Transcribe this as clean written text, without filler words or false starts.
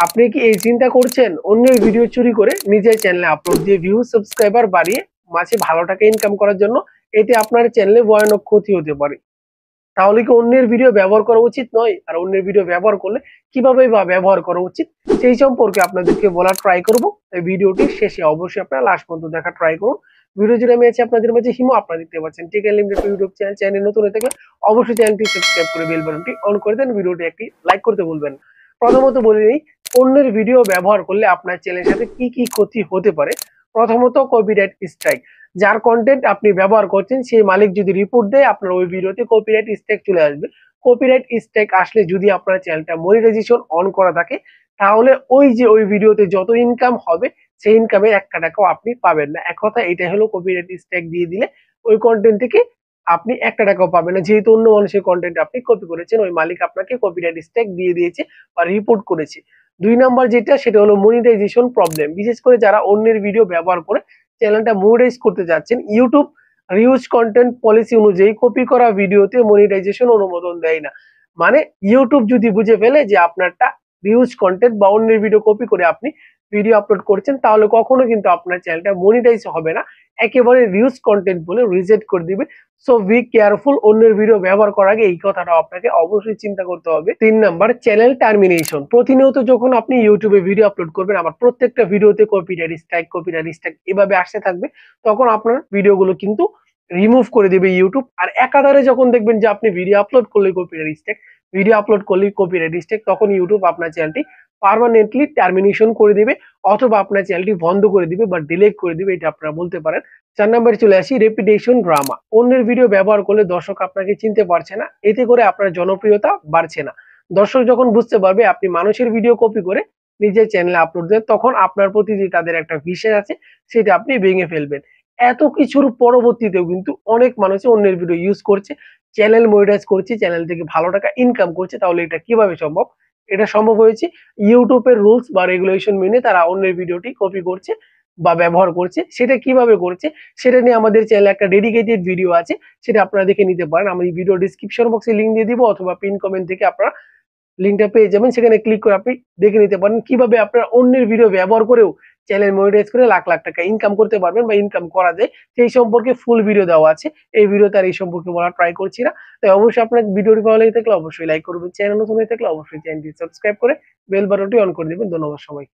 আপনি কি এই চিন্তা করছেন অন্যের ভিডিও চুরি করে নিজের চ্যানেলে আপলোড দিয়ে ভিউ সাবস্ক্রাইবার বাড়িয়ে মাসে ভালো টাকা ইনকাম করার জন্য? এতে আপনার চ্যানেলে ভয়ানক ক্ষতি হতে পারে। তাহলে কি অন্যের ভিডিও ব্যবহার করা উচিত নয়? আর অন্যের ভিডিও ব্যবহার করলে কিভাবে বা ব্যবহার করা উচিত সেই সম্পর্কে আপনাদেরকে বলার ট্রাই করব। এই ভিডিওটির শেষে অবশ্যই আপনারা লাস্ট পর্যন্ত দেখা ট্রাই করুন। ভিডিও জুড়ে আমি আছি আপনাদের মাঝে হিমু, আপনারা দেখতে পাচ্ছেন টেক লিমিটেড ইউটিউব চ্যানেল নতুন হয়ে থাকলে অবশ্যই চ্যানেলটি সাবস্ক্রাইব করে বেল বাটনটি অন করে দেন, ভিডিওটি একটি লাইক করতে ভুলবেন না। প্রথমত বলে নিই, অন্যের ভিডিও ব্যবহার করলে আপনার চ্যানেলের সাথে কি কি ক্ষতি হতে পারে। প্রথমত, কপিরাইট স্ট্রাইক। যার কন্টেন্ট আপনি ব্যবহার করছেন সেই মালিক যদি রিপোর্ট দেয়, আপনার ওই ভিডিওতে কপিরাইট স্ট্রাইক চলে আসবে। কপিরাইট স্ট্রাইক আসলে যদি আপনার চ্যানেলটা মনিটাইজেশন অন করা থাকে, তাহলে ওই ভিডিওতে যত ইনকাম হবে সেই ইনকামের একটা টাকাও আপনি পাবেন না। এক কথা এটা হলো, কপিরাইট স্ট্রাইক দিয়ে দিলে ওই কন্টেন্ট থেকে আপনি একটা টাকাও পাবেন না, যেহেতু অন্য মানুষের কন্টেন্ট আপনি কপি করেছেন, ওই মালিক আপনাকে কপিরাইট স্ট্রাইক দিয়ে দিয়েছে বা রিপোর্ট করেছে। 2 নম্বর যেটা, সেটা হলো মনিটাইজেশন প্রবলেম। বিশেষ করে যারা অন্যের ভিডিও ব্যবহার করে চ্যানেলটা মনিটাইজ করতে যাচ্ছেন, ইউটিউব রিউজ কন্টেন্ট পলিসি অনুযায়ী কপি করা ভিডিওতে মনিটাইজেশন অনুমোদন দেয় না। মানে ইউটিউব যদি বুঝে ফেলে যে আপনারটা রিউজ কন্টেন্ট বা অন্যের ভিডিও কপি করে আপনি ভিডিও আপলোড করছেন, তাহলে কখনো কিন্তু আপনার চ্যানেলটা মনিটাইজ হবে না, একেবারে রিউজ কন্টেন্ট বলে রিজেক্ট করে দিবে। সো বি কেয়ারফুল, অন্যের ভিডিও ব্যবহার করার আগে এই কথাটা আপনাকে অবশ্যই চিন্তা করতে হবে। 3 নম্বর, চ্যানেল টার্মিনেশন। প্রতিনিয়ত যখন আপনি ইউটিউবে ভিডিও আপলোড করবেন, আবার প্রত্যেকটা ভিডিওতে কপিরাইট স্ট্রাইক এভাবে আসতে থাকবে, তখন আপনার ভিডিওগুলো কিন্তু রিমুভ করে দিবে ইউটিউব। আর একাধারে যখন দেখবেন যে আপনি ভিডিও আপলোড করলে কপিরাইট স্ট্রাইক, তখন ইউটিউব আপনার চ্যানেলটি পার্মানেন্টলি টার্মিনেশন করে দিবে, অথবা আপনার চ্যানেলটি বন্ধ করে দিবে বা ডিলিট করে দিবে, এটা আপনারা বলতে পারেন। 4 নম্বরে চলে আসি, রেপিটেশন ড্রামা। অন্যের ভিডিও ব্যবহার করলে দর্শক আপনাকে চিনতে পারছে না, এতে করে আপনার জনপ্রিয়তা বাড়ছে না। দর্শক যখন বুঝতে পারবে আপনি মানুষের ভিডিও কপি করে নিজের চ্যানেলে আপলোড দেন, তখন আপনার প্রতি যে তাদের একটা বিশ্বাস আছে সেটা আপনি ভেঙে ফেলবেন। এত কিছুর পরবর্তীতেও কিন্তু অনেক মানুষ অন্যের ভিডিও ইউজ করছে, চ্যানেল মনিটাইজ করছে, চ্যানেল থেকে ভালো টাকা ইনকাম করছে। তাহলে এটা কিভাবে সম্ভব? এটা সম্ভব হয়েছে ইউটিউবের রুলস বা রেগুলেশন মেনে। তারা অন্যের ভিডিওটি কপি করছে বা ব্যবহার করছে। সেটা কিভাবে করছে সেটা নিয়ে আমাদের চ্যানেলে একটা ডেডিকেটেড ভিডিও আছে, সেটা আপনারা দেখে নিতে পারেন। আমি ভিডিও ডিসক্রিপশন বক্সে লিঙ্ক দিয়ে দিব, অথবা পিন কমেন্ট থেকে আপনারা লিঙ্কটা পেয়ে যাবেন, সেখানে ক্লিক করে আপনি দেখে নিতে পারেন কিভাবে আপনারা অন্যের ভিডিও ব্যবহার করেও চ্যানেল মনিটাইজ করে লাখ লাখ টাকা ইনকাম করতে পারবেন বা ইনকাম করা যায়, সেই সম্পর্কে ফুল ভিডিও দেওয়া আছে। এই ভিডিওতে আর এই সম্পর্কে বলা ট্রাই করছি না। তাই অবশ্যই আপনার ভিডিওটি ভালো লেগে থাকলে অবশ্যই লাইক করবেন, চ্যানেল নতুন হয়ে থাকলে অবশ্যই চ্যানেলটি সাবস্ক্রাইব করে বেল বাটনটি অন করে দিবেন। ধন্যবাদ সবাই।